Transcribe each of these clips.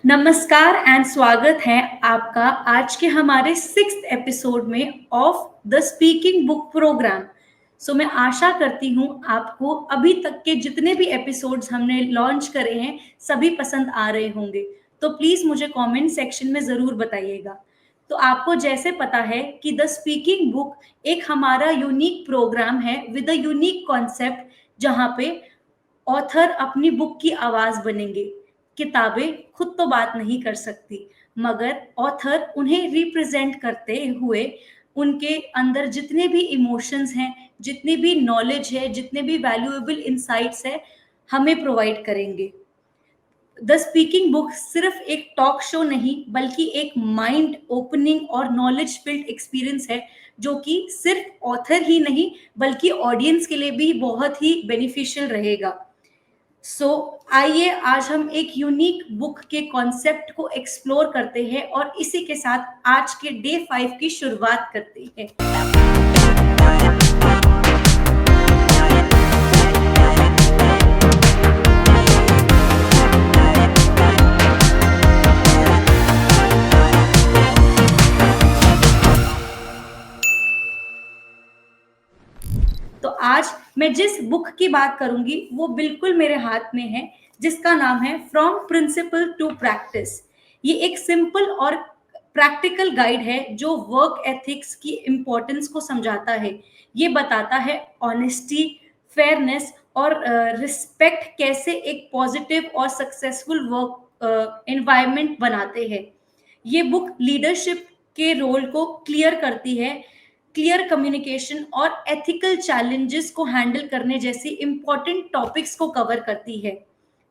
नमस्कार एंड स्वागत है आपका आज के हमारे 6th एपिसोड में of the speaking book programme. मैं आशा करती हूँ आपको अभी तक के जितने भी एपिसोड्स हमने लॉन्च करे हैं सभी पसंद आ रहे होंगे। तो प्लीज मुझे कमेंट सेक्शन में जरूर बताइएगा। तो आपको जैसे पता है कि द स्पीकिंग बुक एक हमारा यूनिक प्रोग्राम है विद अ यूनिक कॉन्सेप्ट, जहाँ पे ऑथर अपनी बुक की आवाज बनेंगे। किताबें खुद तो बात नहीं कर सकती, मगर ऑथर उन्हें रिप्रेजेंट करते हुए उनके अंदर जितने भी इमोशंस हैं, जितनी भी नॉलेज है, जितने भी वैल्यूएबल इंसाइट्स है, हमें प्रोवाइड करेंगे। द स्पीकिंग बुक सिर्फ एक टॉक शो नहीं, बल्कि एक माइंड ओपनिंग और नॉलेज फिल्ड एक्सपीरियंस है, जो कि सिर्फ ऑथर ही नहीं बल्कि ऑडियंस के लिए भी बहुत ही बेनिफिशियल रहेगा। आइए आज हम एक यूनिक बुक के कॉन्सेप्ट को एक्सप्लोर करते हैं और इसी के साथ आज के डे 5 की शुरुआत करते हैं। तो आज मैं जिस बुक की बात करूंगी वो बिल्कुल मेरे हाथ में है, जिसका नाम है फ्रॉम प्रिंसिपल टू प्रैक्टिस। ये एक सिंपल और प्रैक्टिकल गाइड है जो वर्क एथिक्स की इंपॉर्टेंस को समझाता है। ये बताता है ऑनेस्टी, फेयरनेस और रिस्पेक्ट कैसे एक पॉजिटिव और सक्सेसफुल वर्क एनवायरनमेंट बनाते हैं। ये बुक लीडरशिप के रोल को क्लियर करती है, क्लियर कम्युनिकेशन और एथिकल चैलेंजेस को हैंडल करने जैसी इंपॉर्टेंट टॉपिक्स को कवर करती है।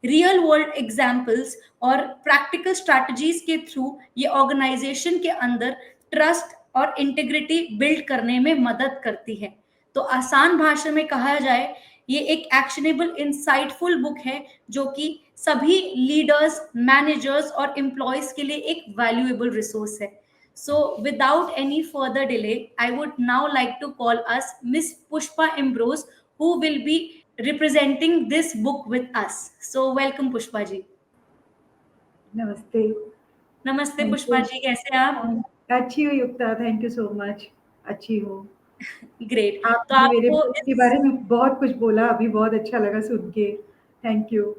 रियल वर्ल्ड एग्जाम्पल्स और प्रैक्टिकल स्ट्रैटेजीज के थ्रू ये ऑर्गेनाइजेशन के अंदर ट्रस्ट और इंटीग्रिटी बिल्ड करने में मदद करती है। तो आसान भाषा में कहा जाए, ये एक एक्शनेबल इंसाइटफुल बुक है जो कि सभी लीडर्स, मैनेजर्स और एम्प्लॉयज के लिए एक वैल्यूएबल रिसोर्स है। So, without any further delay, I would now like to call us Miss Pushpa Ambrose, who will be representing this book with us. So, welcome Pushpa ji. नमस्ते। नमस्ते thank Pushpa you. जी, कैसे हैं आप? अच्छी हूँ युक्ता, thank you so much. अच्छी हूँ। Great. तो आपने मेरे आपको बुक के इस बारे में बहुत कुछ बोला, अभी बहुत अच्छा लगा सुन के। Thank you.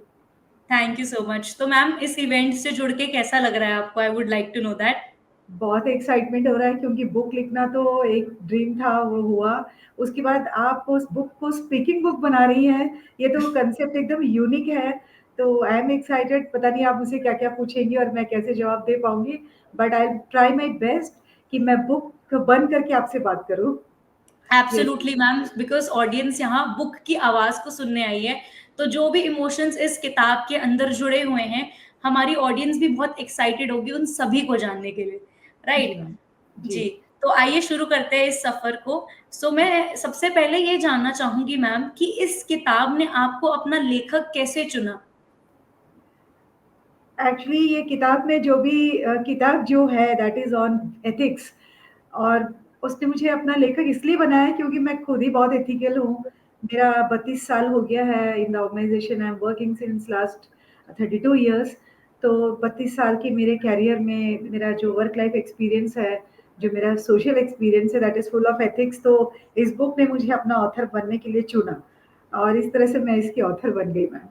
Thank you so much. तो मैम, इस इवेंट से जुड़ के कैसा लग रहा है आपको? I would like to know that. बहुत एक्साइटमेंट हो रहा है क्योंकि बुक लिखना तो एक ड्रीम था, वो हुआ। उसके बाद आप उस बुक को स्पीकिंग बुक बना रही हैं, ये तो कांसेप्ट एकदम यूनिक है। तो आई एम एक्साइटेड, पता नहीं आप मुझसे क्या-क्या पूछेंगी और मैं कैसे जवाब दे पाऊँगी, but I will try my best कि मैं बुक बंद करके आपसे बात करूँ। Yes. Absolutely ma'am, because audience यहाँ बुक की आवाज को सुनने आई है। तो जो भी इमोशंस इस किताब के अंदर जुड़े हुए हैं, हमारी ऑडियंस भी बहुत एक्साइटेड होगी उन सभी को जानने के लिए। जी राइट? मैम। जी। जी। तो आइए शुरू करते हैं इस सफर को। मैं सबसे पहले ये जानना चाहूंगी मैम कि इस किताब ने आपको अपना लेखक कैसे चुना? एक्चुअली ये किताब में जो भी किताब जो है दैट इज़ ऑन एथिक्स, और उसने मुझे अपना लेखक इसलिए बनाया क्योंकि मैं खुद ही बहुत एथिकल हूँ। मेरा 32 साल हो गया है in the organisation I am working since last 32 years. तो 32 साल के मेरे करियर में मेरा जो वर्क लाइफ एक्सपीरियंस है, जो मेरा सोशल एक्सपीरियंस है that is full of ethics. तो इस बुक ने मुझे अपना ऑथर बनने के लिए चुना और इस तरह से मैं इसकी ऑथर बन गई मैम।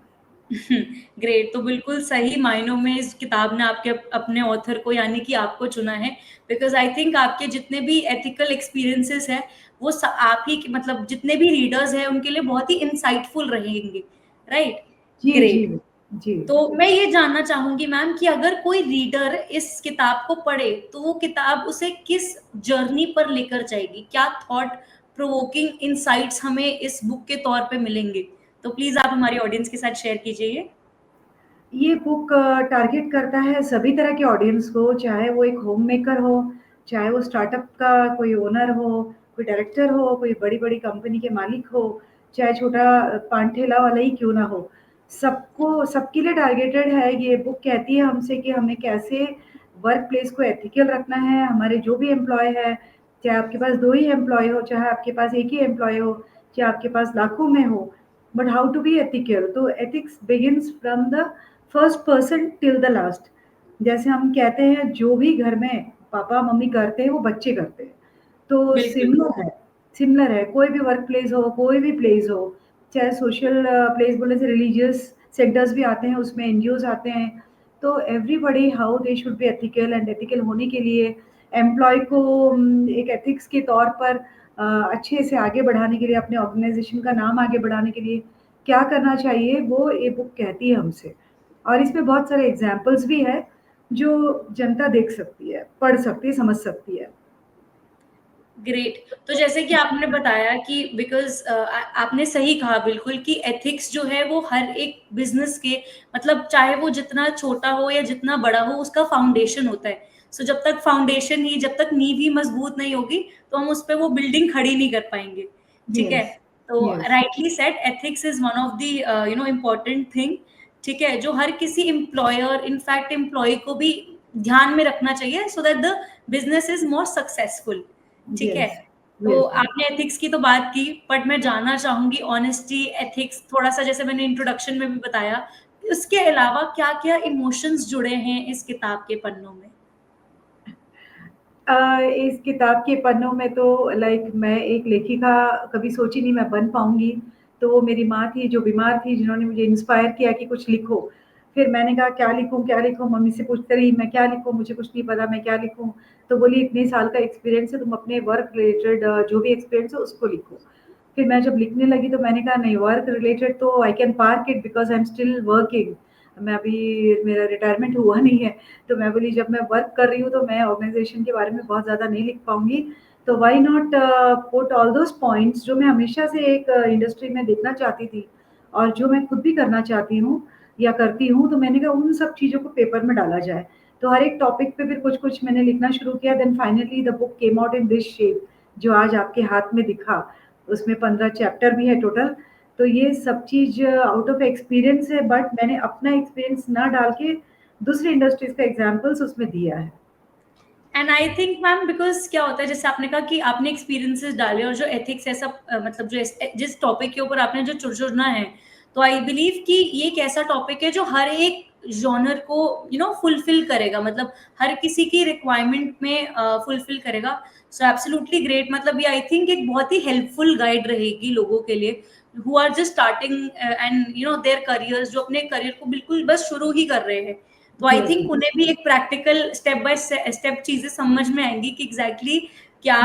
ग्रेट। तो बिल्कुल सही मायनों में इस किताब ने आपके अपने ऑथर को यानी कि आपको चुना है। बिकॉज आई थिंक आपके जितने भी एथिकल एक्सपीरियंसेस हैं वो आप ही मतलब जितने भी रीडर्स हैं उनके लिए बहुत ही इंसाइटफुल रहेंगे। राइट? जी, जी, ग्रेट। जी। तो मैं ये जानना चाहूंगी मैम कि अगर कोई रीडर इस किताब को पढ़े तो वो किताब उसे किस जर्नी पर लेकर जाएगी? क्या थॉट प्रोवोकिंग इनसाइट्स हमें इस बुक के तौर पे मिलेंगे? तो प्लीज आप हमारी ऑडियंस के साथ शेयर कीजिए। ये बुक टारगेट करता है सभी तरह के ऑडियंस को, चाहे वो एक होम मेकर हो, चाहे वो स्टार्टअप का कोई ओनर हो, कोई डायरेक्टर हो, कोई बड़ी-बड़ी कंपनी के मालिक हो, चाहे छोटा पान ठेला वाला ही क्यों ना हो। सबको सबके लिए टारगेटेड है। ये बुक कहती है हमसे कि हमें कैसे वर्क प्लेस को एथिकल रखना है। हमारे जो भी एम्प्लॉयी है, चाहे आपके पास 2 ही एम्प्लॉयी हो, चाहे आपके पास 1 ही एम्प्लॉयी हो, चाहे आपके पास लाखों में हो, but how to be ethical. तो ethics begins from the first person till the last. जैसे हम कहते हैं जो भी घर में पापा-मम्मी करते हैं वो बच्चे करते हैं। तो बिल्कुल। सिमिलर है, कोई भी वर्क प्लेस हो, कोई भी प्लेस हो, चाहे सोशल प्लेस बोले से रिलीजियस सेक्टर्स भी आते हैं, उसमें एनजीओज़ आते हैं। तो everybody how they should be ethical and ethical होने के लिए एम्प्लॉयी को एक एथिक्स के तौर पर अच्छे से आगे बढ़ाने के लिए, अपने ऑर्गेनाइज़ेशन का नाम आगे बढ़ाने के लिए क्या करना चाहिए, वो ये बुक कहती है हमसे। और इसमें बहुत सारे एग्ज़ाम्पल्स भी हैं, जो जनता देख सकती है, पढ़ सकती है, समझ सकती है। ग्रेट। तो जैसे कि आपने बताया कि बिकॉज़ आपने सही कहा बिल्कुल कि एथिक्स जो है वो हर एक बिज़नेस के मतलब चाहे वो जितना छोटा हो या जितना बड़ा हो उसका फाउंडेशन होता है। सो जब तक फाउंडेशन ही जब तक नींव ही मज़बूत नहीं होगी तो हम उस पे वो बिल्डिंग खड़ी नहीं कर पाएँगे। ठीक है? यस, तो yes, rightly said ethics is one of the important thing. ठीक है? जो हर किसी एम्प्लॉयर इनफैक्ट एम्प्लॉयी को भी ध्यान में रखना चाहिए so that the business is more successful. ठीक है? यस, तो यस मैम। आपने एथिक्स की तो बात की, बट मैं जानना चाहूँगी ऑनेस्टी, एथिक्स थोड़ा-सा जैसे मैंने इंट्रोडक्शन में भी बताया, उसके अलावा क्या-क्या इमोशंस जुड़े हैं इस किताब के पन्नों में? इस किताब के पन्नों में तो लाइक मैं एक लेखिका कभी सोची नहीं मैं बन पाऊँगी, तो वो मेरी माँ थी जो बीमार थी, जिन्होंने मुझे इंस्पायर किया कि कुछ लिखो। फिर मैंने कहा क्या लिखूँ, क्या लिखूँ? मम्मी से पूछती रही मैं क्या लिखूँ, मुझे कुछ नहीं पता मैं क्या लिखूँ? तो बोली इतने साल का एक्सपीरियंस है, तुम अपने वर्क रिलेटेड जो भी एक्सपीरियंस है उसको लिखो। फिर मैं जब लिखने लगी तो मैंने कहा नहीं वर्क रिलेटेड तो I can park it because I am still working. मैं अभी मेरा रिटायरमेंट हुआ नहीं है। तो मैं बोली जब मैं वर्क कर रही हूँ तो मैं ऑर्गेनाइज़ेशन के बारे में बहुत ज़्यादा नहीं लिख पाऊँगी। तो why not put all those points जो मैं हमेशा से एक इंडस्ट्री में देखना चाहती थी और जो मैं खुद भी करना चाहती हूँ या करती हूँ, तो मैंने कहा उन सब चीज़ों को पेपर में डाला जाए। तो हर एक टॉपिक पे फिर कुछ-कुछ मैंने लिखना शुरू किया then finally the book came out in this shape जो आज आपके हाथ में दिखा। उसमें 15 चैप्टर भी है टोटल। तो ये सब चीज़ आउट ऑफ एक्सपीरियंस है बट मैंने अपना एक्सपीरियंस ना डाल के दूसरी इंडस्ट्रीज़ का एग्ज़ाम्पल्स उसमें दिया है। And I think ma'am because क्या होता है जैसे आपने कहा कि आपने एक्सपीरियंसेस डाले और जो एथिक्स है सब मतलब जो जिस टॉपिक के ऊपर आपने जो चुना है, तो आई बिलीव कि ये एक ऐसा टॉपिक है जो हर एक जॉनर को फुलफिल करेगा मतलब हर किसी की रिक्वायरमेंट में फुलफिल करेगा। सो एब्सोल्युटली ग्रेट मतलब ये आई थिंक एक बहुत ही हेल्पफुल गाइड रहेगी लोगों के लिए who are just starting and their careers जो अपने करियर को बिल्कुल बस शुरू ही कर रहे हैं। तो आई यस, थिंक उन्हें भी एक प्रैक्टिकल स्टेप बाय स्टेप चीजें समझ में आएंगी कि एग्जैक्टली क्या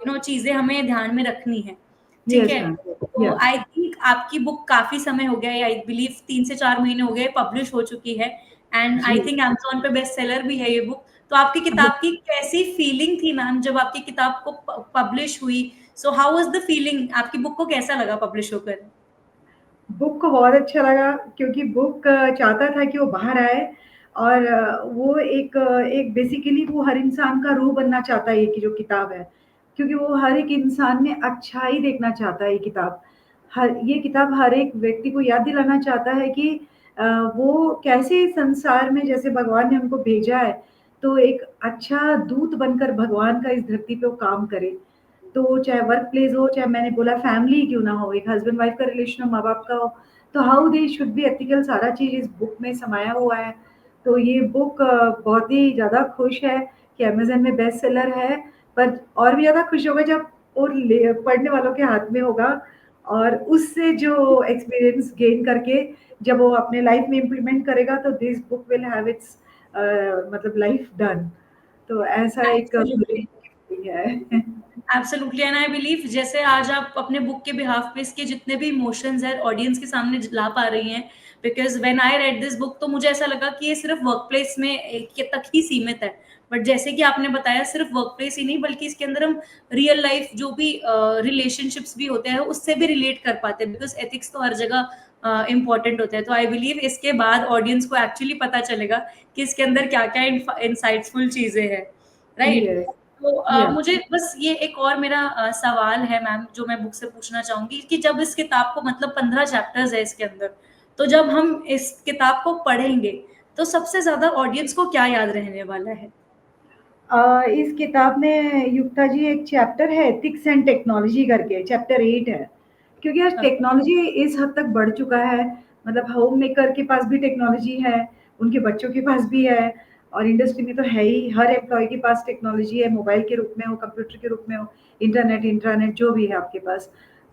यस, चीजें हमें ध्यान में रखनी है। ठीक यस है? मैम, तो यस, आई थिंक आपकी बुक काफ़ी समय हो गया है, आई बिलीव 3 से 4 महीने हो गए पब्लिश हो चुकी है एंड आई जी। थिंक अमेज़न पे बेस्ट सेलर भी है ये बुक। तो आपकी किताब की कैसी फीलिंग थी मैम जब आपकी किताब को प पब्लिश हुई? So how was the feeling? आपकी बुक को कैसा लगा पब्लिश होकर? बुक को बहुत अच्छा लगा क्योंकि बुक चाहता था कि वो बाहर आए और वो एक बेसिकली वो हर इंसान का रूह बनना चाहता है ये की जो किताब है। क्योंकि वो हर एक इंसान में अच्छाई देखना चाहता है ये किताब। ये किताब हर एक व्यक्ति को याद दिलाना चाहता है कि अ, वो कैसे संसार में जैसे भगवान ने हमको भेजा है, तो एक अच्छा दूत बनकर भगवान का इस धरती पे वो काम करे। तो चाहे वर्क प्लेस हो, चाहे मैंने बोला फैमिली क्यों ना हो, एक हस्बैंड वाइफ का रिलेशन हो, माँ-बाप का हो, तो how they should be ethical सारा चीज़ इस बुक में समाया हुआ है। तो ये बुक बहुत ही ज़्यादा खुश है कि अमेज़न में बेस्ट सेलर है, पर और भी ज़्यादा खुश होगा जब वो पढ़ने वालों के हाथ में होगा और उससे जो एक्सपीरियंस गेन करके जब वो अपने लाइफ में इम्प्लीमेंट करेगा तो this book will have it's मतलब लाइफ डन। तो ऐसा एक एब्सोल्युटली। फीलिंग है। एब्सोल्युटली एंड आई बिलीव जैसे आज आप अपने बुक के बिहाफ पे इसके जितने भी इमोशंस हैं ऑडियंस के सामने ला पा रही हैं because when I read this book तो मुझे ऐसा लगा कि ये सिर्फ वर्क प्लेस में के तक ही सीमित है बट जैसे कि आपने बताया सिर्फ वर्क प्लेस ही नहीं बल्कि इसके अंदर हम रियल लाइफ जो भी रिलेशनशिप्स भी होते हैं उससे भी रिलेट कर पाते हैं बिकॉज एथिक्स तो हर जगह इंपॉर्टेंट होता है तो आई बिलीव इसके बाद ऑडियंस को एक्चुअली पता चलेगा कि इसके अंदर क्या क्या इंसाइटफुल चीजें हैं राइट। यस, तो या मुझे बस ये एक और मेरा सवाल है मैम जो मैं बुक से पूछना चाहूँगी कि जब इस किताब को मतलब 15 चैप्टर्स है इसके अंदर, तो जब हम इस किताब को पढ़ेंगे, तो सबसे ज़्यादा ऑडियंस को क्या याद रहने वाला है? इस किताब में युक्ता जी एक चैप्टर है एथिक्स एंड टेक्नोलॉजी करके चैप्टर 8 है। क्योंकि आज ओके, टेक्नोलॉजी इस हद तक बढ़ चुका है, मतलब होम मेकर के पास भी टेक्नोलॉजी है, उनके बच्चों के पास भी है, और इंडस्ट्री में तो है ही, हर एम्प्लॉय के पास टेक्नोलॉजी है, मोबाइल के रूप में हो, कंप्यूटर के रूप में हो, इंटरनेट, इंट्रानेट जो भी है आपके पास।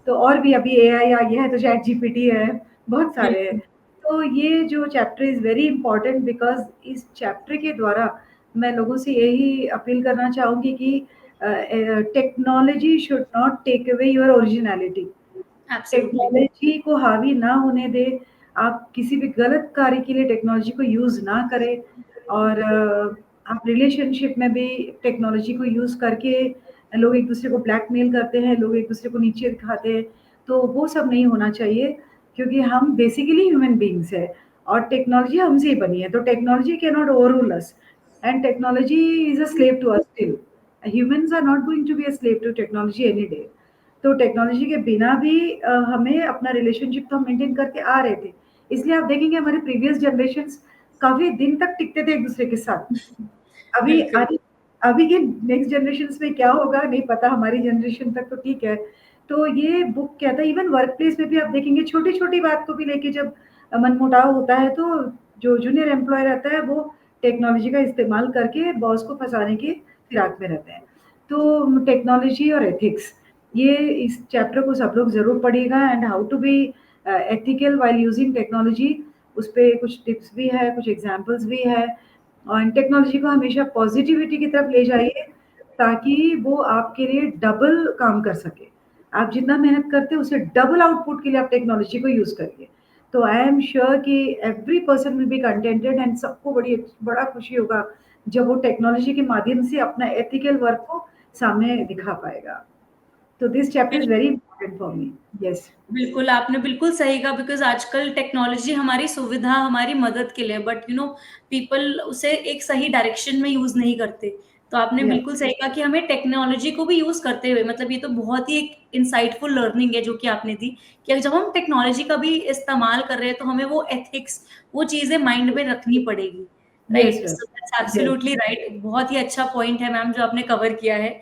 तो और भी अभी एआई आ गया है, तो चैट जीपीटी है, बहुत सारे हैं। बिल्कुल। तो ये जो chapter is very important, because इस चैप्टर के द्वारा मैं लोगों से यही अपील करना चाहूँगी कि technology should not take away your originality. Absolutely. Technology को हावी ना होने दें, आप किसी भी गलत कार्य के लिए टेक्नोलॉजी को यूज़ ना करें, और आप रिलेशनशिप में भी टेक्नोलॉजी को यूज़ करके लोग एक-दूसरे को ब्लैकमेल करते हैं, लोग एक-दूसरे को नीचे दिखाते हैं, तो वो सब नहीं होना चाहिए, क्योंकि हम बेसिकली ह्यूमन बीइंग्स हैं और टेक्नोलॉजी हमसे ही बनी है, तो technology can not overrule us, and technology is a slave to us still. Humans are not going to be a slave to technology any day. तो टेक्नोलॉजी के बिना भी हमें अपना रिलेशनशिप तो हम मेंटेन करके आ रहे थे। इसलिए आप देखेंगे हमारे प्रीवियस जनरेशन्स काफ़ी दिन तक टिकते थे एक-दूसरे के साथ। अभी बिल्कुल। अभी के नेक्स्ट जनरेशन्स में क्या होगा नहीं पता, हमारी जनरेशन तक तो ठीक है। तो ये बुक कहता है, इवन वर्क प्लेस में भी आप देखेंगे छोटी-छोटी बात को भी लेके जब मनमुटाव होता है, तो जो जूनियर एम्प्लॉयी रहता है वो टेक्नोलॉजी का इस्तेमाल करके बॉस को फँसाने के फिराक में रहते हैं। तो टेक्नोलॉजी और एथिक्स, ये इस चैप्टर को सब लोग ज़रूर पढ़िएगा, and how to be ethical while using technology, उसपे कुछ टिप्स भी है, कुछ एग्ज़ाम्पल्स भी है, और टेक्नोलॉजी को हमेशा पॉज़िटिविटी की तरफ ले जाइए, ताकि वो आपके लिए डबल काम कर सके। आप जितना मेहनत करते हैं, उससे डबल आउटपुट के लिए आप टेक्नोलॉजी को यूज़ करिए। तो आई एम श्योर कि every person will be contented, and सबको बड़ा खुशी होगा, जब वो टेक्नोलॉजी के माध्यम से अपना एथिकल वर्क को सामने दिखा पाएगा। तो this chapter is very important for me. Yes. बिल्कुल, आपने बिल्कुल सही कहा बिकॉज़ आजकल टेक्नोलॉजी हमारी सुविधा, हमारी मदद के लिए बट पीपल उसे एक सही डायरेक्शन में यूज़ नहीं करते। तो आपने या बिल्कुल सही कहा कि हमें टेक्नोलॉजी को भी यूज़ करते हुए मतलब ये तो बहुत ही एक इनसाइटफुल लर्निंग है जो कि आपने दी, कि जब हम टेक्नोलॉजी का भी इस्तेमाल कर रहे हैं तो हमें वो एथिक्स, वो चीज़ें माइंड में रखनी पड़ेगी, yes right? Sir. So that's yes. Absolutely right. बहुत ही अच्छा पॉइंट है मैम जो आपने कवर किया है,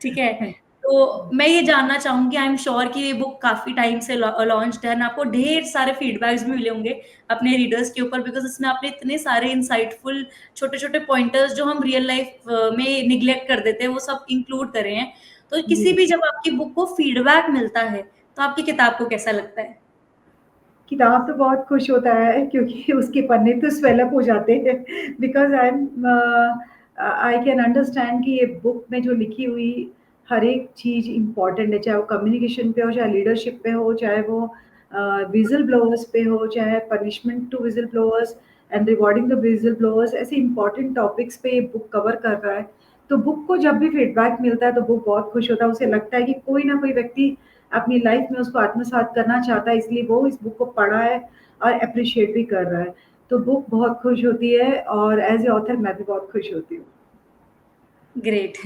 ठीक है? थैंक तो मैं ये जानना चाहूँगी आई एम श्योर कि ये बुक काफ़ी टाइम से लॉन्च्ड है एंड आपको ढेर सारे फीडबैक्स भी मिले होंगे अपने रीडर्स के ऊपर बिकॉज़ इसमें आपने इतने सारे इनसाइटफुल छोटे-छोटे पॉइंटर्स जो हम रियल लाइफ में नेग्लेक्ट कर देते हैं, वो सब इंक्लूड करे हैं। तो किसी जी। भी जब आपकी बुक को फीडबैक मिलता है, तो आपकी किताब को कैसा लगता है? किताब तो बहुत खुश होता है, क्योंकि उसके पन्ने तो स्वेल अप हो जाते हैं, बिकॉज़ आई कैन अंडरस्टैंड कि ये बुक में जो लिखी हुई हर एक चीज़ इम्पोर्टेंट है, चाहे वो कम्युनिकेशन पे हो, चाहे लीडरशिप पे हो, चाहे वो व्हिसल ब्लोअर्स पे हो, चाहे punishment to whistle blowers and rewarding the whistle blowers, ऐसे इम्पोर्टेंट टॉपिक्स पे ये बुक कवर कर रहा है। तो बुक को जब भी फीडबैक मिलता है, तो बुक बहुत खुश होता है, उसे लगता है कि कोई ना कोई व्यक्ति अपनी लाइफ में उसको आत्मसात करना चाहता है, इसलिए वो इस बुक को पढ़ा है और एप्रिशिएट भी कर रहा है। तो बुक बहुत खुश होती है, और एज़ ए ऑथर मैं भी बहुत खुश होती हूँ। ग्रेट।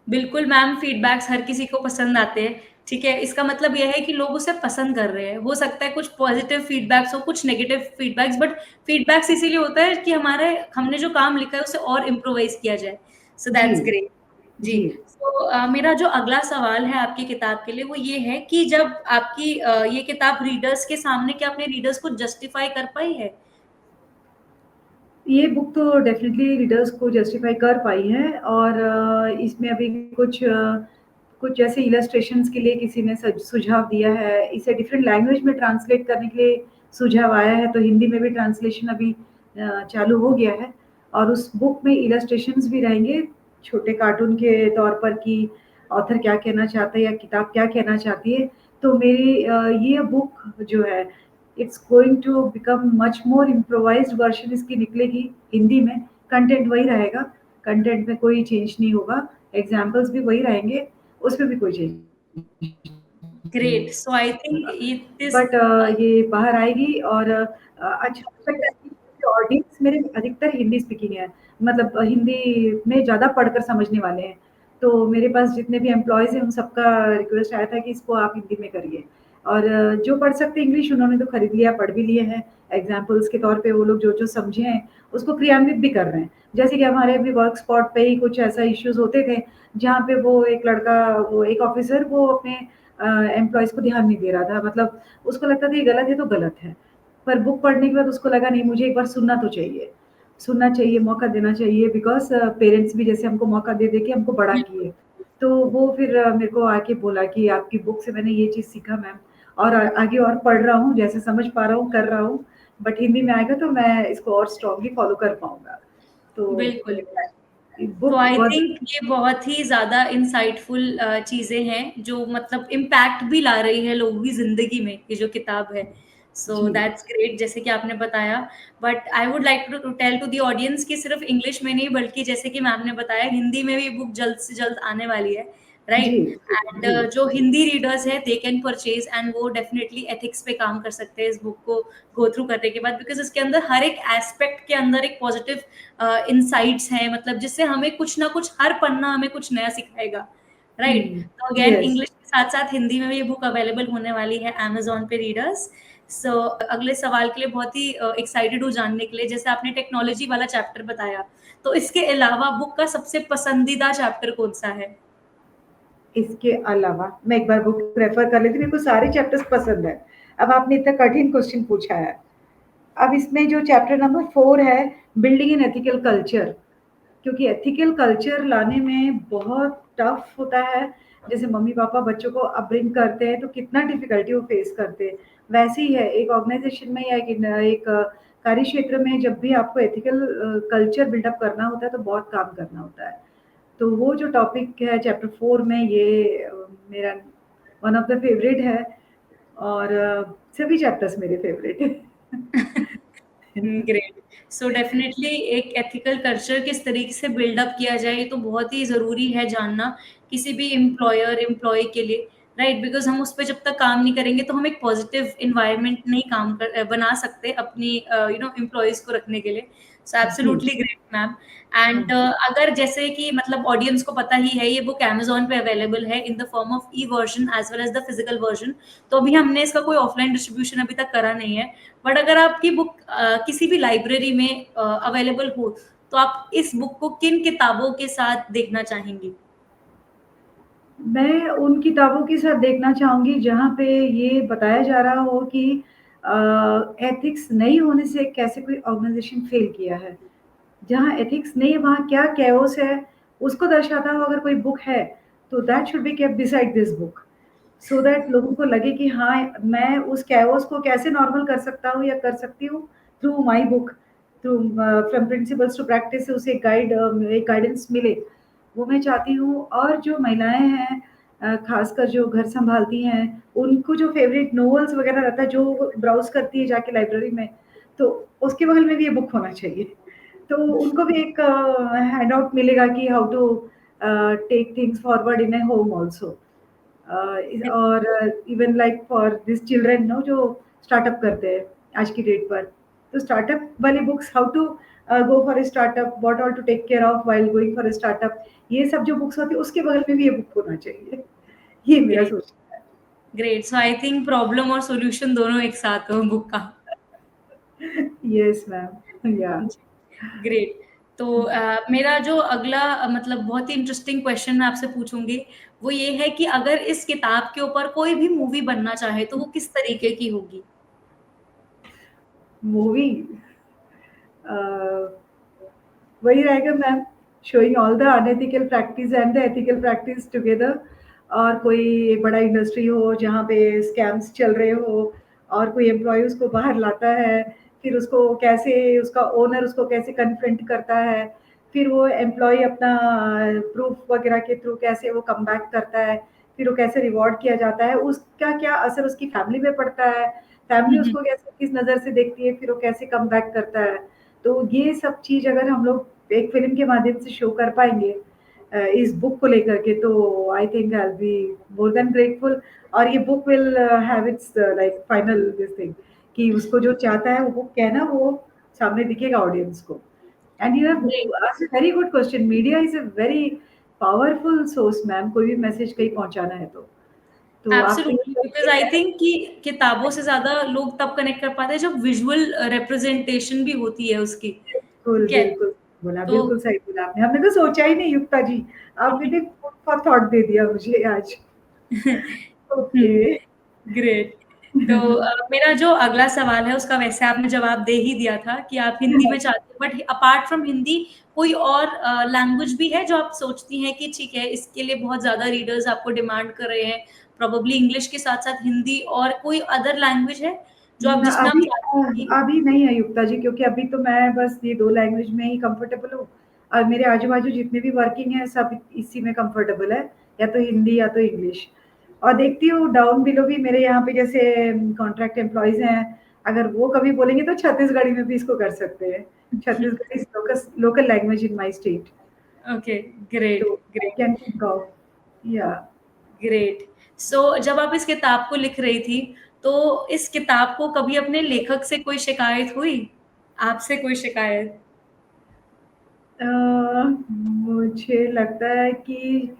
बिल्कुल मैम फीडबैक्स हर किसी को पसंद आते हैं, ठीक है? इसका मतलब ये है कि लोग उसे पसंद कर रहे हैं। हो सकता है कुछ पॉज़िटिव फीडबैक्स हो, कुछ नेगेटिव फीडबैक्स बट फीडबैक्स इसीलिए होता है कि हमारे हमने जो काम लिखा है उसे और इम्प्रोवाइज़ किया जाए। सो जी, दैट्स ग्रेट। जी, जी। सो मेरा जो अगला सवाल है आपकी किताब के लिए वो ये है कि जब आपकी ये किताब रीडर्स के सामने क्या अपने रीडर्स को जस्टिफाई कर पाई है? ये बुक तो डेफ़िनिटली रीडर्स को जस्टिफ़ाई कर पाई है, और इसमें अभी कुछ जैसे इलस्ट्रेशंस के लिए किसी ने सुझाव दिया है, इसे डिफरेंट लैंग्वेज में ट्रांसलेट करने के लिए सुझाव आया है, तो हिंदी में भी ट्रांसलेशन अभी चालू हो गया है, और उस बुक में इलस्ट्रेशंस भी रहेंगे, छोटे कार्टून के तौर पर कि ऑथर क्या कहना चाहता है या किताब क्या कहना चाहती है। तो मेरी ये बुक जो है, it's going to become much more improvised version इसकी निकलेगी हिंदी में, कंटेंट वही रहेगा, कंटेंट में कोई चेंज नहीं होगा, एग्ज़ाम्पल्स भी वही रहेंगे, उसमें भी कोई change great, so I think होगा। दिस बट ये बाहर आएगी, और अच्छा लगता है कि ऑडियंस मेरे अधिकतर हिंदी स्पीकिंग है, मतलब हिंदी में ज़्यादा पढ़कर समझने वाले हैं। तो मेरे पास जितने भी एम्प्लॉइज़ हैं, उन सबका रिक्वेस्ट आया था कि इसको आप हिंदी में करिए, और जो पढ़ सकते हैं इंग्लिश उन्होंने तो खरीद लिया, पढ़ भी लिए हैं। एग्ज़ाम्पल्स के तौर पे वो लोग जो-जो समझे हैं, उसको क्रियान्वित भी कर रहे हैं। जैसे कि हमारे अभी वर्क स्पॉट पे ही कुछ ऐसा इश्यूज़ होते थे, जहाँ पे वो एक ऑफ़िसर वो अपने एम्प्लॉइज़ को ध्यान नहीं दे रहा था, मतलब उसको लगता था ये गलत है तो गलत है। पर बुक पढ़ने के बाद उसको लगा नहीं, मुझे एक बार सुनना तो चाहिए। सुनना चाहिए, मौका देना चाहिए बिकॉज़ पेरेंट्स भी जैसे हमको मौका दे के हमको बड़ा किए। तो वो फिर मेरे को आके बोला कि आपकी बुक से मैंने ये चीज़ सीखा मैम और आगे और पढ़ रहा हूँ, जैसे समझ पा रहा हूँ, कर रहा हूँ, बट हिंदी में आएगा तो मैं इसको और स्ट्रॉन्गली फ़ॉलो कर पाऊँगा। तो बिल्कुल। तो बुक आई बहुत थिंक ये बहुत ही ज़्यादा इंसाइटफुल चीज़ें हैं, जो मतलब इम्पैक्ट भी ला रही है लोगों की ज़िंदगी में, ये जो किताब है। सो जी, दैट्स ग्रेट, जैसे कि आपने बताया। But I would like to tell to the audience कि सिर्फ़ इंग्लिश में नहीं, बल्कि जैसे कि मैम ने बताया, हिंदी में भी बुक जल्द से जल्द आने वाली है, जी, राइट? जी। एंड जो हिंदी रीडर्स हैं, दे कैन परचेज़, एंड वो डेफ़िनिटली एथिक्स पे काम कर सकते हैं इस बुक को गो थ्रू करने के बाद, बिकॉज़ इसके अंदर हर एक एस्पेक्ट के अंदर एक पॉज़िटिव इनसाइट्स हैं, मतलब जिससे हमें कुछ ना कुछ, हर पन्ना हमें कुछ नया सिखाएगा, राइट? हुँ, तो अगेन येस। इंग्लिश के साथ-साथ हिंदी में भी ये बुक अवेलेबल होने वाली है अमेज़न पे रीडर्स। सो अगले सवाल के लिए बहुत ही एक्साइटेड हूँ जानने के लिए, जैसे आपने टेक्नोलॉजी वाला चैप्टर बताया, तो इसके अलावा बुक का सबसे पसंदीदा चैप्टर कौन-सा है? इसके अलावा मैं एक बार बुक रेफ़र कर लेती हूँ, मेरे को सारे चैप्टर्स पसंद हैं। अब आपने इतना कठिन क्वेश्चन पूछा है। अब इसमें जो चैप्टर नंबर 4 है, बिल्डिंग एन एथिकल कल्चर, क्योंकि एथिकल कल्चर लाने में बहुत टफ होता है। जैसे मम्मी-पापा बच्चों को अपब्रिंग करते हैं, तो कितना डिफ़िकल्टी वो फेस करते हैं। वैसे ही है, एक ऑर्गनाइज़ेशन में या एक कार्य क्षेत्र में जब भी आपको एथिकल कल्चर बिल्डअप करना होता है, तो बहुत काम करना होता है। तो वो जो टॉपिक है चैप्टर 4 में ये मेरा वन ऑफ द फेवरेट है और सभी चैप्टर्स मेरे फेवरेट हैं। ग्रेट। सो डेफिनिटली एक एथिकल कल्चर किस तरीके से बिल्डअप किया जाए, ये तो बहुत ही ज़रूरी है जानना, किसी भी एम्प्लॉयर एम्प्लॉय के लिए, राइट? बिकॉज़ हम उस पे जब तक काम नहीं करेंगे, तो हम एक पॉजिटिव एनवायरनमेंट नहीं बना सकते अपनी एम्प्लॉइज़ को रखने के लिए। सो जी, एब्सोल्युटली ग्रेट मैम। एंड अगर जैसे कि मतलब ऑडियंस को पता ही है, ये बुक अमेज़न पे अवेलेबल है in the form of E version as well as the physical version. तो अभी हमने इसका कोई ऑफलाइन डिस्ट्रीब्यूशन अभी तक करा नहीं है। बट अगर आपकी बुक किसी भी लाइब्रेरी में अवेलेबल हो, तो आप इस बुक को किन किताबों के साथ देखना चाहेंगी? मैं उन किताबों के साथ देखना चाहूँगी जहाँ पे ये बताया जा रहा हो कि एथिक्स नहीं होने से कैसे कोई ऑर्गनाइज़ेशन फ़ेल किया है। जहाँ एथिक्स नहीं है वहाँ क्या केओस है, उसको दर्शाता हुआ अगर कोई बुक है, तो that should be kept beside this book. So that लोगों को लगे कि हाँ, मैं उस कैओस को कैसे नॉर्मल कर सकता हूँ या कर सकती हूँ through my book, through from principles to practice, उसे एक गाइडेंस मिले। वो मैं चाहती हूँ और जो महिलाएँ हैं ख़ासकर जो घर सँभालती हैं, उनको जो फ़ेवरेट नॉवेल्स वग़ैरह रहता है, जो ब्राउज़ करती है जाके लाइब्रेरी में, तो उसके बगल में भी ये बुक होना चाहिए। तो उनको भी एक हैंडआउट मिलेगा कि how to take things forward in a home also. और even like for this children no जो स्टार्टअप करते हैं आज की डेट पर, तो स्टार्टअप वाली books how to go for a startup, what all to take care of while going for a startup, ये सब जो बुक्स होती है उसके बगल में भी ये बुक होना चाहिए। ये मेरा ग्रेट, सोचना great. So I think problem और सॉल्यूशन दोनों एक साथ हो बुक का। है। यस मैम, या जी, ग्रेट। तो मेरा जो अगला मतलब बहुत ही इंटरेस्टिंग क्वेश्चन मैं आपसे पूछूँगी, वो ये है कि अगर इस किताब के ऊपर कोई भी मूवी बनना चाहे, तो वो किस तरीके की होगी? मूवी वही रहेगा ma'am, showing all the unethical practice and the ethical practice together, और कोई बड़ा इंडस्ट्री हो जहाँ पे स्कैम्स चल रहे हो और कोई एम्प्लॉय उसको बाहर लाता है, फिर उसको कैसे उसका ओनर उसको कैसे कन्फ्रंट करता है, फिर वो एम्प्लॉय अपना प्रूफ वगैरह के थ्रू कैसे वो कम बैक करता है, फिर वो कैसे रिवॉर्ड किया जाता है, उसका क्या असर उसकी फैमिली पे पड़ता है, हुँ, फैमिली हुँ। उसको कैसे किस नज़र से देखती है, फिर वो कैसे कम बैक करता है। तो ये सब चीज़ अगर हम लोग एक फ़िल्म के माध्यम से शो कर पाएँगे इस बुक को लेकर के, तो I think I will be more than grateful, और ये book will have it's like final this thing कि उसको जो चाहता है वो बुक कहना वो सामने दिखेगा ऑडियंस को। And you have great. Asked a very good question, media is a very powerful source ma'am, कोई भी मैसेज कहीं पहुँचाना है तो। तो आपको ये absolutely, because I question think कि किताबों से ज़्यादा लोग तब कनेक्ट कर पाते हैं जब विजुअल रिप्रेजेंटेशन भी होती है उसकी, बिल्कुल, ठीक है? बिल्कुल बोला, तो बिल्कुल सही बोला आपने। हमने तो सोचा ही नहीं युक्ता जी, आपने भी फूड फॉर थॉट दे दिया मुझे आज। हुँ, ओके, ग्रेट। तो मेरा जो अगला सवाल है उसका वैसे आपने जवाब दे ही दिया था कि आप हिंदी में चाहते हो, बट अपार्ट फ्रॉम हिंदी कोई और लैंग्वेज भी है जो आप सोचती हैं कि ठीक है इसके लिए बहुत ज़्यादा रीडर्स आपको डिमांड कर रहे हैं, प्रोबेबली इंग्लिश के साथ-साथ हिंदी, और कोई अदर लैंग्वेज है जो आप जिसमें आप अभी चाहती हैं कि अभी नहीं है युक्ता जी, क्योंकि अभी तो मैं बस ये 2 लैंग्वेज में ही कंफर्टेबल हूँ और मेरे आजू-बाजू जितने भी वर्किंग हैं सब इसी में कंफर्टेबल है, या तो हिंदी या तो इंग्लिश। और देखती हूँ डाउन बिलो भी मेरे यहाँ पे जैसे कॉन्ट्रैक्ट एम्प्लॉइज़ हैं, अगर वो कभी बोलेंगे तो छत्तीसगढ़ी में भी इसको कर सकते हैं। Chhattisgarhi is local language in my state. Okay, great, तो I great, can think of या ग्रेट। सो जब आप इस किताब को लिख रही थी, तो इस किताब को कभी अपने लेखक से कोई शिकायत हुई? आपसे कोई शिकायत? अ, मुझे लगता है कि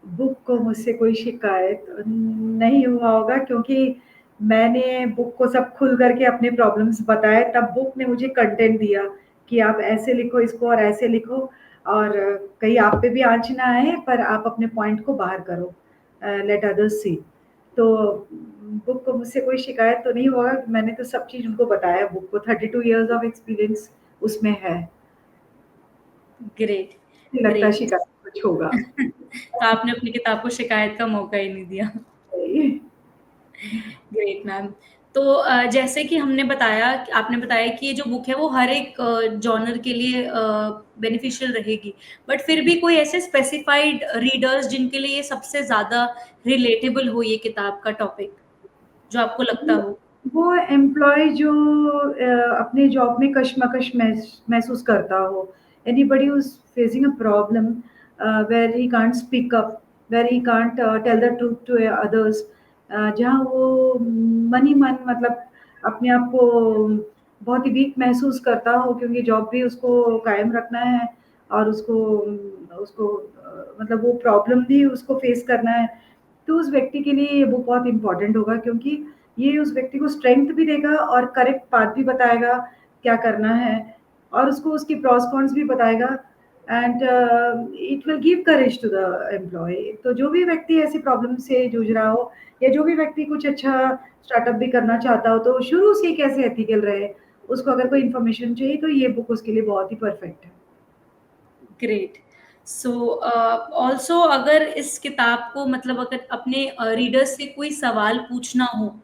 बुक को मुझसे कोई शिकायत नहीं हुआ होगा, क्योंकि मैंने बुक को सब खुल करके अपने प्रॉब्लम्स बताए, तब बुक ने मुझे कंटेंट दिया कि आप ऐसे लिखो इसको और ऐसे लिखो, और कहीं आप पे भी आँच ना आए, पर आप अपने पॉइंट को बाहर करो, लेट अदर्स सी। तो बुक को मुझसे कोई शिकायत तो नहीं हुआ, मैंने तो सब चीज़ उनको बताया, बुक को 32 इयर्स ऑफ एक्सपीरियंस उसमें है। ग्रेट, नहीं लगता है ग्रेट। शिकायत कुछ होगा। तो आपने अपनी किताब को शिकायत का मौका ही नहीं दिया। Great ma'am. तो जैसे कि हमने बताया, आपने बताया कि ये जो बुक है वो हर एक जॉनर के लिए बेनिफिशियल रहेगी, बट फिर भी कोई ऐसे स्पेसिफाइड रीडर्स जिनके लिए ये सबसे ज़्यादा रिलेटेबल हो ये किताब का टॉपिक, जो आपको लगता वो हो? वो एम्प्लॉयी जो अपने जॉब में कशमकश महसूस करता हो, anybody who is facing a problem where he can't speak up, where he can't tell the truth to others, जहाँ वो मन ही मन मतलब अपने आप को बहुत ही वीक महसूस करता हो, क्योंकि जॉब भी उसको कायम रखना है और उसको उसको मतलब वो प्रॉब्लम भी उसको फेस करना है। तो उस व्यक्ति के लिए ये बुक बहुत इम्पोर्टेंट होगा, क्योंकि ये उस व्यक्ति को स्ट्रेंथ भी देगा और करेक्ट पाथ भी बताएगा, क्या करना है, और उसको उसकी प्रॉस कॉन्स भी बताएगा, and it will give courage to the employee. तो जो भी व्यक्ति ऐसी प्रॉब्लम से जूझ रहा हो, या जो भी व्यक्ति कुछ अच्छा स्टार्टअप भी करना चाहता हो, तो शुरू से ही कैसे एथिकल रहे, उसको अगर कोई इन्फॉर्मेशन चाहिए तो ये बुक उसके लिए बहुत ही परफेक्ट है। ग्रेट। सो ऑल्सो अगर इस किताब को मतलब अगर अपने रीडर्स से कोई सवाल पूछना हो,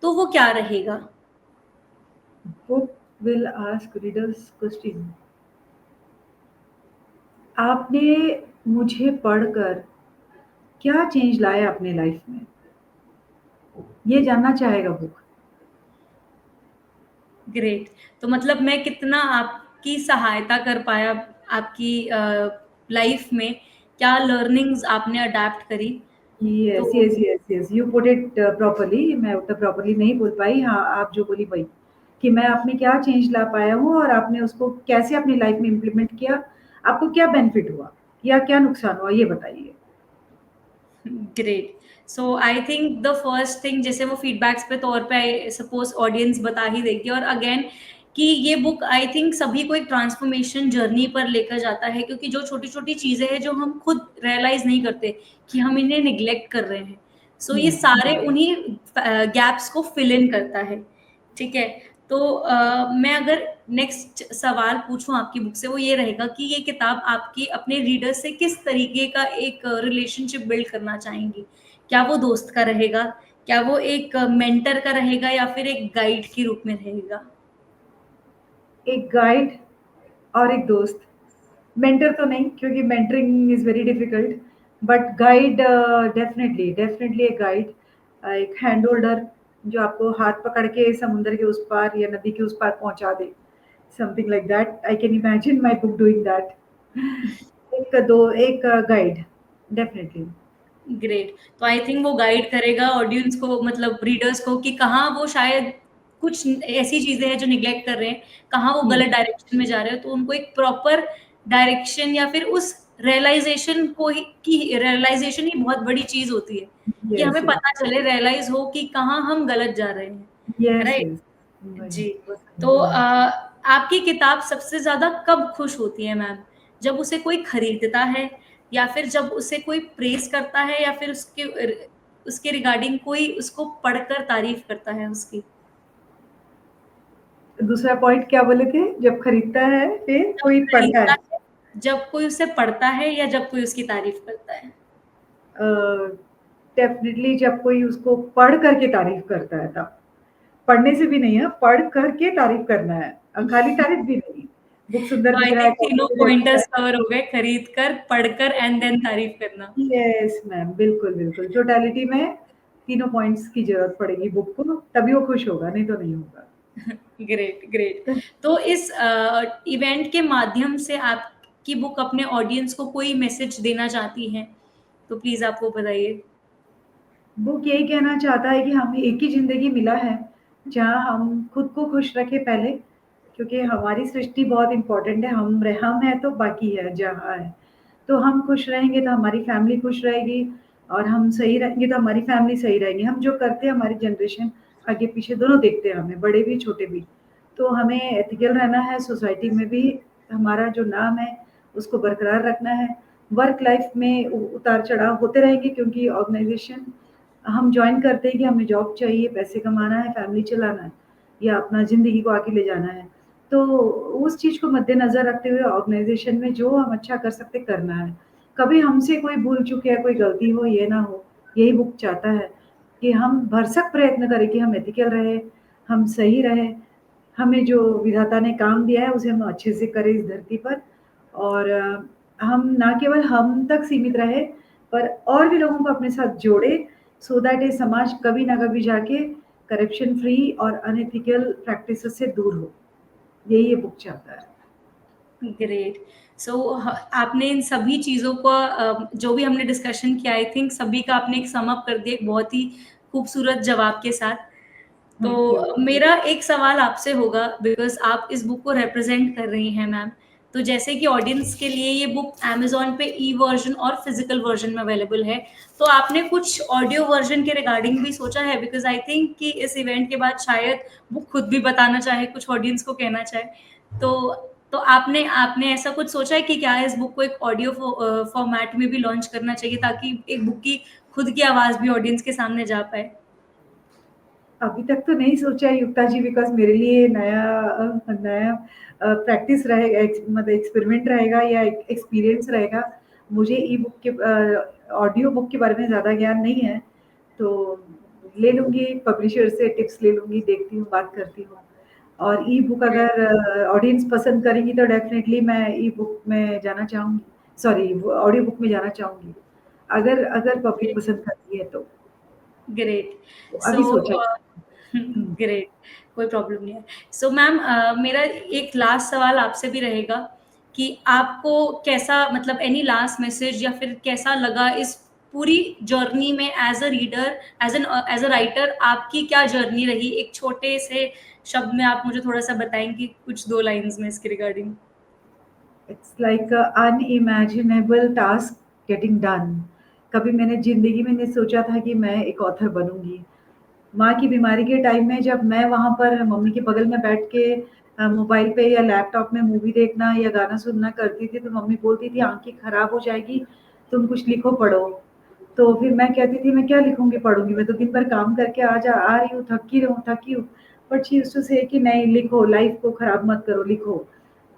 तो वो क्या रहेगा? Book will ask readers question, आपने मुझे पढ़कर क्या चेंज लाया अपने लाइफ में? ये जानना चाहेगा बुक। ग्रेट। तो मतलब मैं कितना आपकी सहायता कर पाया आपकी लाइफ में, क्या लर्निंग्स आपने अडैप्ट करी? यस, तो yes, yes, yes, you put it properly. मैं उतना प्रॉपर्ली नहीं बोल पाई। हाँ, आप जो बोली वही, कि मैं आप में क्या चेंज ला पाया हूँ और आपने उसको कैसे अपनी लाइफ में इम्प्लीमेंट किया, आपको क्या बेनिफिट हुआ या क्या नुकसान हुआ, ये बताइए। Great. So I think the first thing, जैसे वो फीडबैक्स पे तौर पे आई सपोज ऑडियंस बता ही देगी, और अगेन कि ये बुक आई थिंक सभी को एक ट्रांसफॉर्मेशन जर्नी पर लेकर जाता है, क्योंकि जो छोटी छोटी चीजें हैं जो हम खुद रियलाइज नहीं करते कि हम इन्हें निग्लेक्ट कर रहे हैं, सो ये हुँ, सारे उन्हीं गैप्स को फिल इन करता है। ठीक है। तो मैं अगर नेक्स्ट सवाल पूछूं आपकी बुक से, वो ये रहेगा कि ये किताब आपकी अपने रीडर से किस तरीके का एक रिलेशनशिप बिल्ड करना चाहेंगी? क्या वो दोस्त का रहेगा? क्या वो एक मेंटर का रहेगा, या फिर एक गाइड के रूप में रहेगा? एक गाइड और एक दोस्त। मेंटर तो नहीं, क्योंकि mentoring is very difficult, but guide definitely, definitely एक गाइड, एक हैंड होल्डर जो आपको हाथ पकड़ के समुद्र के उस पार या नदी के उस पार पहुँचा दे। Something like that, I can imagine my book doing that. एक गाइड, डेफ़िनेटली। ग्रेट। तो आई थिंक वो गाइड करेगा ऑडियंस को, मतलब रीडर्स को, कि कहाँ वो शायद कुछ ऐसी चीजें हैं जो निग्लेक्ट कर रहे हैं, कहाँ वो हुँ, गलत डायरेक्शन में जा रहे हैं, तो उनको एक प्रॉपर डायरेक्शन, या फिर उस रियलाइजेशन को ही, की रियलाइजेशन ही बहुत बड़ी चीज होती है, कि यस, हमें यस, पता चले, रियलाइज हो कि कहाँ हम गलत जा रहे हैं। Yes, right. यस। वही, जी। वो सही तो है। आपकी किताब सबसे ज़्यादा कब खुश होती है मैम? जब उसे कोई खरीदता है, या फिर जब उसे कोई प्रेज़ करता है, या फिर उसके रिगार्डिंग कोई उसको पढ़कर तारीफ करता है उसकी? दूसरा पॉइंट क्या बोले थे? जब खरीदता है फिर जब कोई पढ़ता खरीदता है। है, जब कोई उसे पढ़ता है या जब कोई उसकी तारीफ करता है? डेफ़िनिटली जब कोई उसको पढ़ कर के तारीफ़ करता है तब। पढ़ने से भी नहीं है, पढ़ कर के तारीफ़ करना है। खाली तारीफ़ भी नहीं। बुक सुंदर तो दिख आई रहा है, थिंक कॉपी तीनों कुछ अच्छा है। पॉइंटर्स कवर हो गए, खरीद कर, पढ़कर एंड देन तारीफ करना। यस मैम, बिल्कुल, बिल्कुल। टोटैलिटी में तीनों पॉइंट्स की ज़रूरत पड़ेगी बुक को, तभी वो खुश होगा, नहीं तो नहीं होगा। Great, great. तो इस इवेंट के माध्यम से आपकी बुक अपने ऑडियंस को कोई मैसेज देना चाहती है, तो प्लीज़ आप वो बताइए? बुक यही कहना चाहता है कि हमें एक ही ज़िंदगी मिला है, जहाँ हम खुद को खुश रखें पहले, क्योंकि हमारी सृष्टि बहुत इम्पोर्टेंट है, हम हैं तो बाकी है, जहाँ है। तो हम खुश रहेंगे तो हमारी फैमिली खुश रहेगी और हम सही रहेंगे तो हमारी फैमिली सही रहेगी। हम जो करते हैं हमारी जनरेशन आगे-पीछे दोनों देखते हैं हमें, बड़े भी, छोटे भी। तो हमें एथिकल रहना है, सोसाइटी में भी हमारा जो नाम है, उसको बरकरार रखना है। वर्क लाइफ़ में उतार-चढ़ाव होते रहेंगे क्योंकि ऑर्गनाइज़ेशन हम जॉइन करते हैं कि हमें जॉब चाहिए, पैसे कमाना है, फैमिली चलाना है या अपना ज़िंदगी को आगे ले जाना है। तो उस चीज़ को मद्देनज़र रखते हुए ऑर्गनाइज़ेशन में जो हम अच्छा कर सकते करना है। कभी हमसे कोई भूल-चूक या कोई गलती हो, ये ना हो। यही बुक चाहता है कि हम भरसक प्रयत्न करें कि हम एथिकल रहें, हम सही रहें, हमें जो विधाता ने काम दिया है उसे हम अच्छे से करें इस धरती पर और हम ना केवल हम तक सीमित रहे पर और भी लोगों को अपने साथ जोड़े सो दैट ये समाज कभी ना कभी जाके करप्शन फ्री और अनएथिकल प्रैक्टिसेस से दूर हो। यही ये बुक चाहता है। ग्रेट। सो आपने इन सभी चीज़ों को जो भी हमने डिस्कशन किया आई थिंक सभी का आपने एक सम अप कर दिया एक बहुत ही खूबसूरत जवाब के साथ। Thank you. तो मेरा एक सवाल आपसे होगा बिकॉज़ आप इस बुक को रिप्रेज़ेंट कर रही हैं मैम। तो जैसे कि ऑडियंस के लिए ये बुक अमेज़न पे ई वर्ज़न और फिज़िकल वर्ज़न में अवेलेबल है। तो आपने कुछ ऑडियो वर्ज़न के रिगार्डिंग भी सोचा है? बिकॉज़ आई थिंक कि इस इवेंट के बाद शायद वो खुद भी बताना चाहे, कुछ ऑडियंस को कहना चाहे। तो तो आपने आपने ऐसा कुछ सोचा है कि क्या इस बुक को एक ऑडियो फॉर्मेट में भी लॉन्च करना चाहिए ताकि एक बुक की खुद की आवाज़ भी ऑडियंस के सामने जा पाए? अभी तक तो नहीं सोचा है युक्ता जी बिकॉज़ मेरे लिए नया प्रैक्टिस रहेगा मतलब एक्सपेरिमेंट रहेगा या एक एक्सपीरियंस रहेगा। मुझे ई-बुक के ऑडियो बुक के बारे में ज़्यादा ज्ञान नहीं है। तो ले लूँगी पब्लिशर से टिप्स ले लूँगी, देखती हूँ, बात करती हूँ। और ई-बुक अगर ऑडियंस पसंद करेगी तो डेफ़िनेटली मैं ई-बुक में जाना चाहूँगी। सॉरी वो ऑडियो बुक में जाना चाहूँगी। अगर अगर पब्लिक ग्रेट, पसंद करती है तो। ग्रेट। तो सो अभी सोचा हुँ। ग्रेट, कोई प्रॉब्लम नहीं है। सो मैम मेरा एक लास्ट सवाल आपसे भी रहेगा कि आपको कैसा मतलब एनी लास्ट मैसेज या फिर कैसा लगा इस पूरी जर्नी में as a reader, as a writer आपकी क्या जर्नी रही? एक छोटे से शब्द में आप मुझे थोड़ा-सा बताएँगी कुछ 2 लाइन्स में इसके regarding? It's like a unimaginable task getting done. कभी मैंने ज़िंदगी में नहीं सोचा था कि मैं एक ऑथर बनूँगी। माँ की बीमारी के टाइम में जब मैं वहाँ पर मम्मी के बगल में बैठ के मोबाइल पे या लैपटॉप में मूवी देखना या गाना सुनना करती थी, तो मम्मी बोलती थी, "आँखें खराब हो जाएगी, तुम कुछ लिखो, पढ़ो।" तो फिर मैं कहती थी, "मैं क्या लिखूँगी, पढ़ूँगी? मैं तो दिन भर काम करके आ रही हूँ, थकी हूँ।" बट शी यूज्ड टू से कि, "नहीं, लिखो, लाइफ़ को खराब मत करो, लिखो।"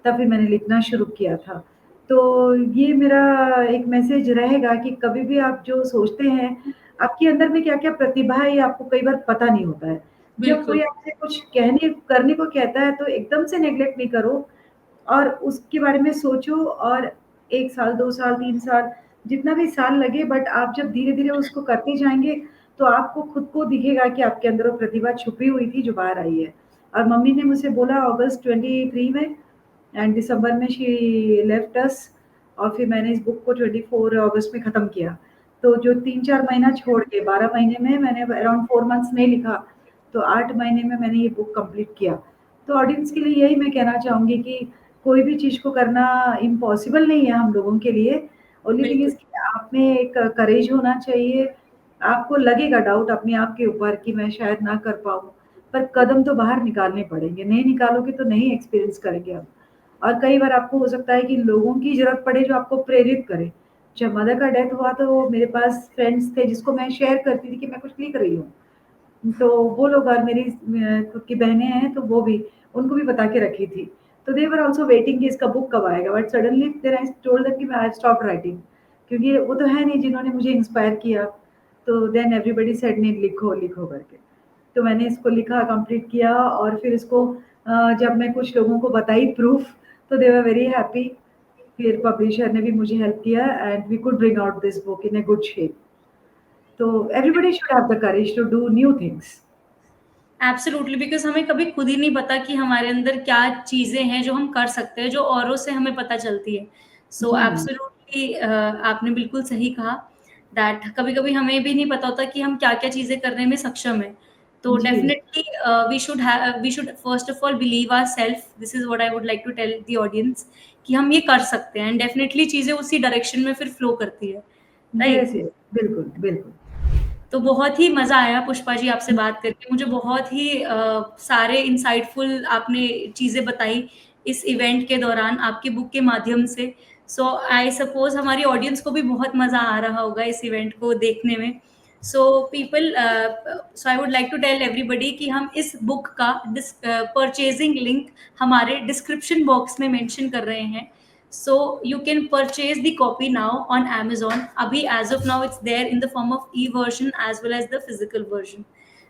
तब फिर मैंने लिखना शुरू किया था। तो ये मेरा एक मैसेज रहेगा कि कभी भी आप जो सोचते हैं, आपके अंदर में क्या-क्या प्रतिभा है, ये आपको कई बार पता नहीं होता है। जब बिल्कुल, कोई आपसे कुछ कहने करने को कहता है, तो एकदम से नेगलेक्ट नहीं करो और उसके बारे में सोचो और 1 साल, 2 साल, 3 साल, जितना भी साल लगे बट आप जब धीरे-धीरे उसको करते जाएँगे, तो आपको खुद को दिखेगा कि आपके अंदर वो प्रतिभा छुपी हुई थी, जो बाहर आई है। और मम्मी ने मुझसे बोला अगस्त 23 में एंड दिसंबर में शी लेफ्ट अस और फिर मैंने इस बुक को 24 अगस्त में ख़त्म किया। तो जो 3-4 महीना छोड़ के 12 महीने में मैंने अराउंड 4 मंथ्स नहीं लिखा, तो 8 महीने में मैंने ये बुक कंप्लीट किया। तो ऑडियंस के लिए यही मैं कहना चाहूँगी कि कोई भी चीज़ को करना इम्पॉसिबल नहीं है हम लोगों के लिए। ओनली थिंग बिल्कुल। इज़ कि आप में एक करेज होना चाहिए। आपको लगेगा डाउट अपने आप के ऊपर कि मैं शायद ना कर पाऊँ, पर कदम तो बाहर निकालने पड़ेंगे। नहीं निकालोगे तो नहीं एक्सपीरियंस करेंगे आप। और कई बार आपको हो सकता है कि लोगों की ज़रूरत पड़े जो आपको प्रेरित करें। जब मदर का डेथ हुआ तो मेरे पास फ्रेंड्स थे जिसको मैं शेयर करती थी कि मैं कुछ लिख रही हूँ। तो वो लोग और मेरी खुद की बहनें हैं तो वो भी, उनको भी बता के रखी थी। तो दे वर आल्सो वेटिंग कि इसका बुक कब आएगा, but suddenly then I told them कि आई हैव स्टॉप्ड राइटिंग, क्योंकि वो तो है नहीं जिन्होंने मुझे इंस्पायर किया। तो देन एवरीबॉडी सेड नहीं, लिखो, लिखो करके। तो मैंने इसको लिखा, कंप्लीट किया और फिर इसको जब मैं कुछ लोगों को बताई प्रूफ, तो दे वर वेरी हैप्पी। फिर पब्लिशर ने भी मुझे हेल्प किया and we could bring out this book in a good shape. तो everybody should have the courage to do new things. Absolutely, because हमें कभी खुद ही नहीं पता कि हमारे अंदर क्या चीज़ें हैं जो हम कर सकते हैं, जो औरों से हमें पता चलती है। सो जी हाँ। एब्सोल्युटली आपने बिल्कुल सही कहा दैट कभी-कभी हमें भी नहीं पता होता कि हम क्या-क्या चीज़ें करने में सक्षम हैं। तो जी, definitely we should first of all believe ourself, this is what I would like to tell the audience कि हम ये कर सकते हैं एंड डेफिनिटली चीज़ें उसी डायरेक्शन में फिर फ्लो करती है, यस, राइट? यस, बिल्कुल, बिल्कुल। तो बहुत ही मज़ा आया पुष्पा जी आपसे बात करके। मुझे बहुत ही सारे इनसाइटफुल आपने चीज़ें बताई इस इवेंट के दौरान आपकी बुक के माध्यम से। सो आई सपोज़ हमारी ऑडियंस को भी बहुत मज़ा आ रहा होगा इस इवेंट को देखने में। So people so I would like to tell everybody कि हम इस बुक का परचेज़िंग लिंक हमारे डिस्क्रिप्शन बॉक्स में मेंशन कर रहे हैं। So you can purchase the copy now on Amazon. Abhi, as of now, it's there in the form of e-version as well as the physical version.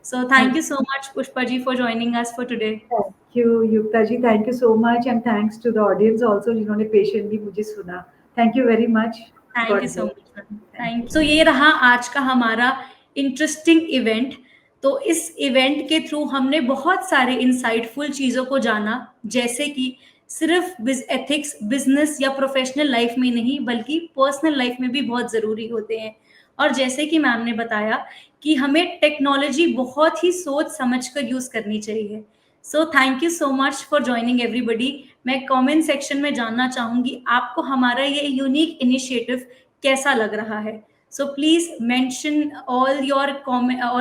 So thank you so much, Pushpa ji, for joining us for today. Thank you Yukta ji, thank you so much and thanks to the audience also जिन्होंने patiently मुझे सुना। Thank you very much. Thank you God so bless. Much ma'am. Thank thank you. So ये रहा आज का हमारा interesting event. तो इस इवेंट के थ्रू हमने बहुत सारे इंसाइटफुल चीज़ों को जाना, जैसे कि सिर्फ एथिक्स बिजनेस या प्रोफेशनल लाइफ में नहीं बल्कि पर्सनल लाइफ में भी बहुत ज़रूरी होते हैं। और जैसे कि मैम ने बताया कि हमें टेक्नोलॉजी बहुत ही सोच समझ कर यूज़ करनी चाहिए। सो thank you so much for joining everybody. मैं कमेंट सेक्शन में जानना चाहूँगी आपको हमारा ये यूनिक इनिशिएटिव कैसा लग रहा है। So please mention all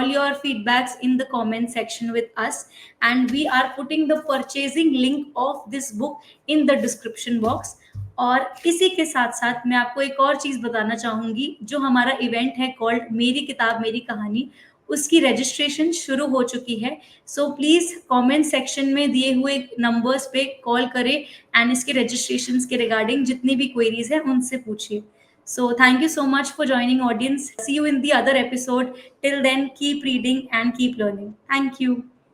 your feedbacks in the comment section with us, and we are putting the purchasing link of this book in the description box. और इसी के साथ साथ मैं आपको एक और चीज बताना चाहूंगी, जो हमारा इवेंट है कॉल्ड मेरी किताब मेरी कहानी, उसकी रजिस्ट्रेशन शुरू हो चुकी है। सो प्लीज कमेंट सेक्शन में दिए हुए नंबर्स पे कॉल करें एंड इसके रजिस्ट्रेशन के रिगार्डिंग जितनी भी क्वेरीज है उनसे पूछिए। So thank you so much for joining audience. See you in the other episode. Till then keep reading and keep learning. Thank you.